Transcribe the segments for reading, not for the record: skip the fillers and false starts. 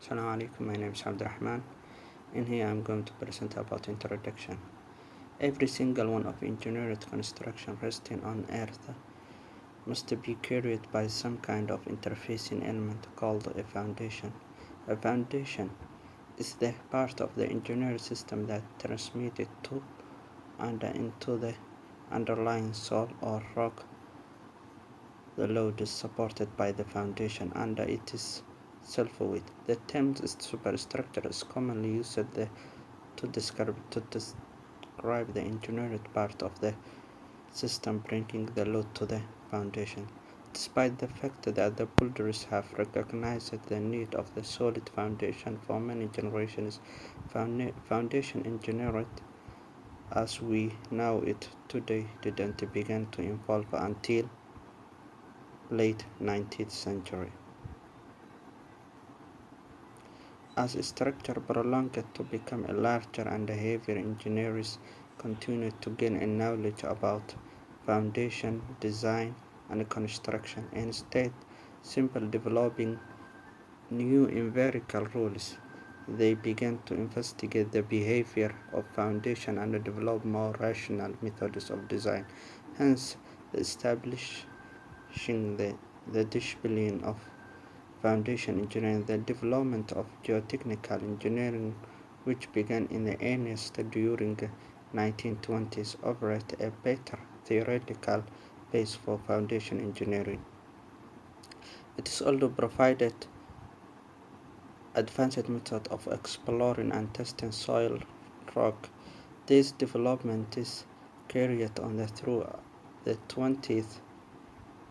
Assalamu alaikum, my name is Abdurrahman, and here I'm going to present about introduction. Every single one of engineered construction resting on Earth must be carried by some kind of interfacing element called a foundation. A foundation is the part of the engineered system that transmits it to and into the underlying soil or rock. The load is supported by the foundation and it is self-weight. The term superstructure is commonly used to describe the engineered part of the system bringing the load to the foundation. Despite the fact that the builders have recognized the need of the solid foundation for many generations, foundation engineering as we know it today didn't begin to evolve until late 19th century. As a structure prolonged to become a larger and heavier, engineers continued to gain a knowledge about foundation, design, and construction. Instead, simply developing new empirical rules, they began to investigate the behavior of foundation and develop more rational methods of design. Hence, establishing the discipline of foundation engineering, the development of geotechnical engineering, which began in earnest during the 1920s, offered a better theoretical base for foundation engineering. It is also provided advanced method of exploring and testing soil rock. This development is carried on through the 20th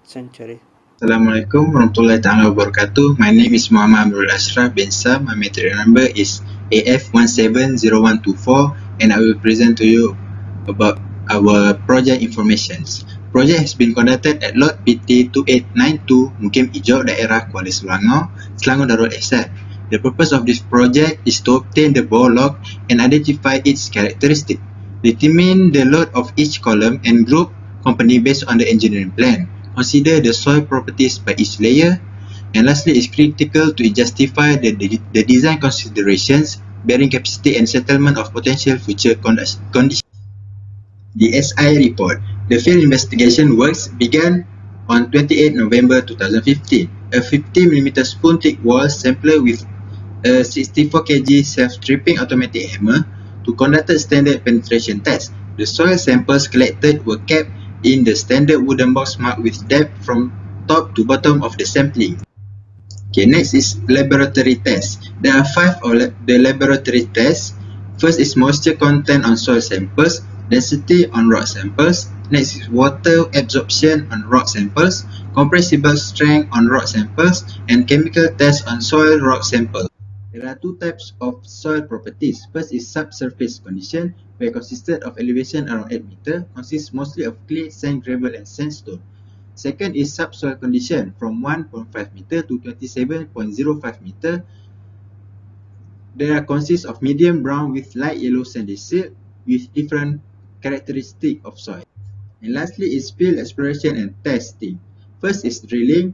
century. Assalamualaikum warahmatullahi taala wabarakatuh. My name is Muhammad Amrul Ashraf bin Sam. My material number is AF170124 and I will present to you about our project informations. Project has been conducted at lot PT 2892 Mukim Ijo, daerah Kuala Selangor, Selangor Darul Ihsan. The purpose of this project is to obtain the bore log and identify its characteristic. Determine the load of each column and group company based on the engineering plan. Consider the soil properties by each layer, and lastly, it's critical to justify the design considerations, bearing capacity and settlement of potential future conditions. The SI report. The field investigation works began on 28 November 2015. A 50 mm spoon-thick wall sampler with a 64 kg self-tripping automatic hammer to conduct standard penetration test. The soil samples collected were kept in the standard wooden box marked with depth from top to bottom of the sampling. Okay, next is laboratory tests. There are 5 of the laboratory tests. First is moisture content on soil samples, density on rock samples. Next is water absorption on rock samples, compressible strength on rock samples, and chemical tests on soil rock samples. There are 2 types of soil properties. First is subsurface condition, where consisted of elevation around 8 meter, consists mostly of clay, sand, gravel, and sandstone. Second is subsoil condition, from 1.5 meter to 27.05 meter. They consist of medium brown with light yellow sandy silt with different characteristics of soil. And lastly is field exploration and testing. First is drilling.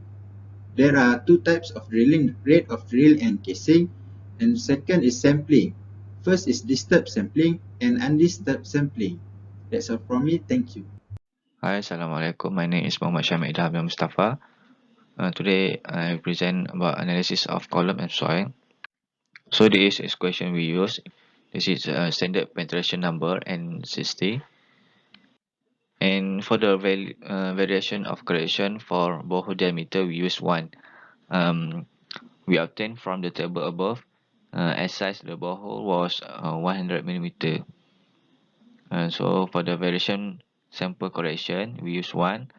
There are 2 types of drilling, rate of drill and casing. And second is sampling. First is disturbed sampling and undisturbed sampling. That's all from me. Thank you. Hi, Assalamualaikum. My name is Muhammad Syamil Idham Mustafa. Today I present about analysis of column and soil. So this is question we use. This is standard penetration number and 60. And for the variation of correction for borehole diameter, we use 1. We obtained from the table above. As size the borehole was 100 mm. So for the variation sample correction, we use 1.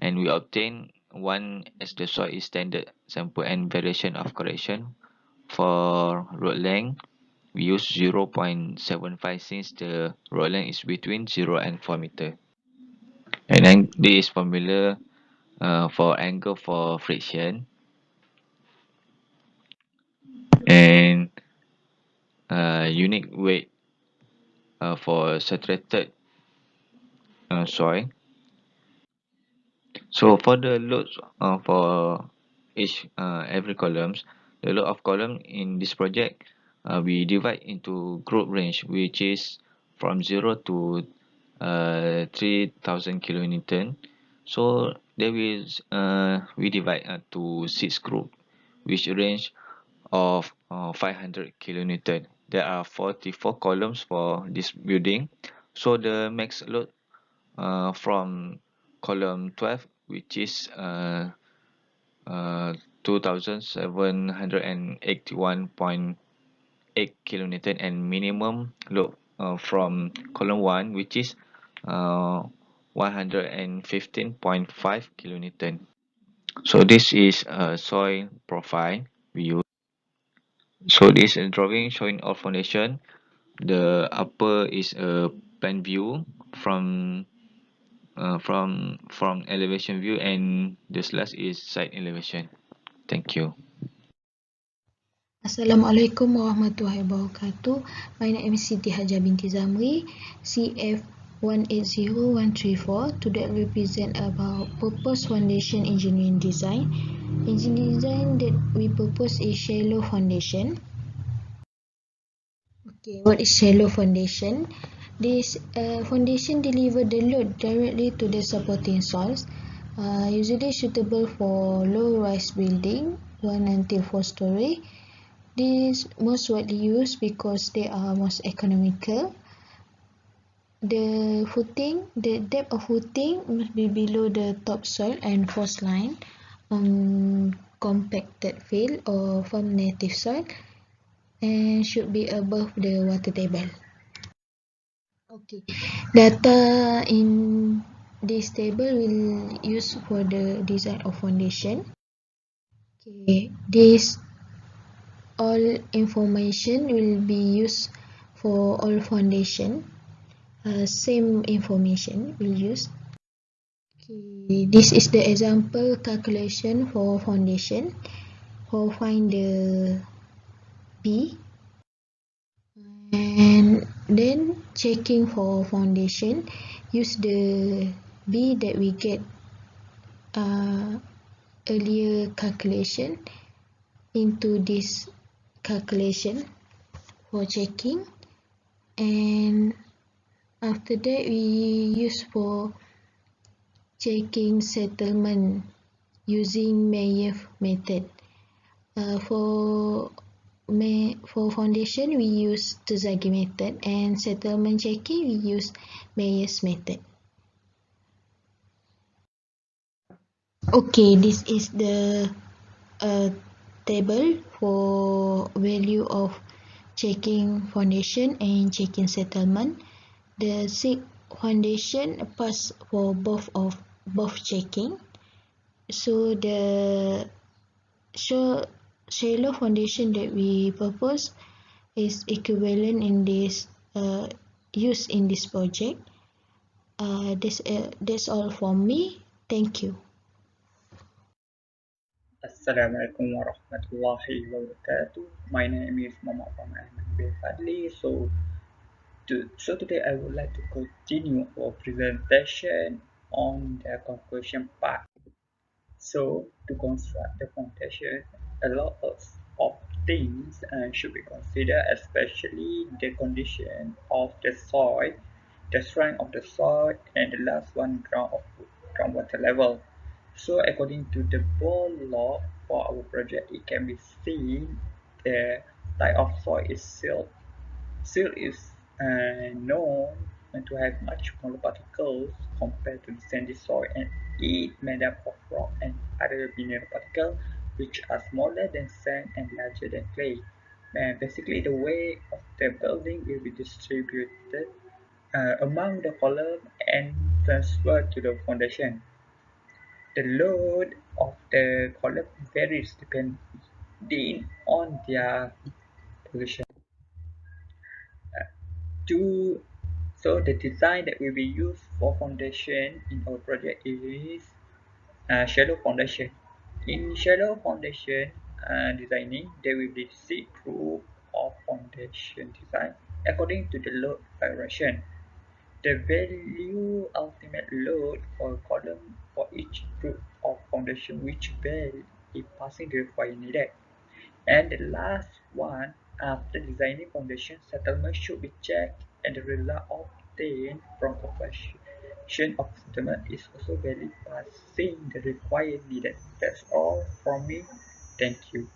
And we obtain 1 as the soil is standard sample and variation of correction. For road length, we use 0.75 since the road length is between 0 and 4 meter. And then this is formula for angle for friction. And unique weight for saturated soil. So for the loads for each every columns, the load of column in this project, we divide into group range, which is from 0 to 3000 kilonewton. So there is we divide to 6 group, which range of 500 kilonewton. There are 44 columns for this building. So the max load from column 12, which is 2781.8 kilonewton, and minimum load from column 1, which is uh, 115.5 kilonewton. So this is a soil profile we use. So this is a drawing showing our foundation. The upper is a plan view from from elevation view, and this last is side elevation. Thank you. Assalamualaikum warahmatullahi wabarakatuh. My name is Siti Haja binti Zamri, CF 180134. Today I represent about purpose foundation engineering design. Engineering design that we propose is shallow foundation. Okay, what is shallow foundation? This foundation deliver the load directly to the supporting soils, usually suitable for low-rise building, 1 until 4 story. These most widely used because they are most economical. The depth of footing must be below the topsoil and force line on compacted field or from native soil, and should be above the water table. Okay, data in this table will use for the design of foundation. Okay, this all information will be used for all foundation. Same information will use. Okay, this is the example calculation for foundation. For find the B, and then checking for foundation, use the B that we get earlier calculation into this calculation for checking, and after that we use for checking settlement using Mayer method. For foundation we use Terzaghi method, and settlement checking we use Mayer's method. Okay, this is the table for value of checking foundation and checking settlement. The 6 foundation pass for both checking. So the shallow foundation that we propose is equivalent in this use in this project. That's all from me. Thank you. Assalamualaikum warahmatullahi wabarakatuh. My name is Muhammad Rahman bin Fadli. Today I would like to continue our presentation on the conclusion part. So to construct the foundation, a lot of things should be considered, especially the condition of the soil, the strength of the soil, and the last one, groundwater level. So according to the bore law for our project, it can be seen the type of soil is silt. Silt is known to have much smaller particles compared to the sandy soil, and it made up of rock and other mineral particles which are smaller than sand and larger than clay. And basically the weight of the building will be distributed among the column and transferred to the foundation. The load of the column varies depending on their position. So the design that will be used for foundation in our project is shallow foundation. In shallow foundation designing, there will be 6 group of foundation design according to the load variation. The value ultimate load for a column for each group of foundation which vary if passing the required needed. And the last one, after designing foundation, settlement should be checked and the result obtained from completion of settlement is also valid, passing the required needed. That's all from me. Thank you.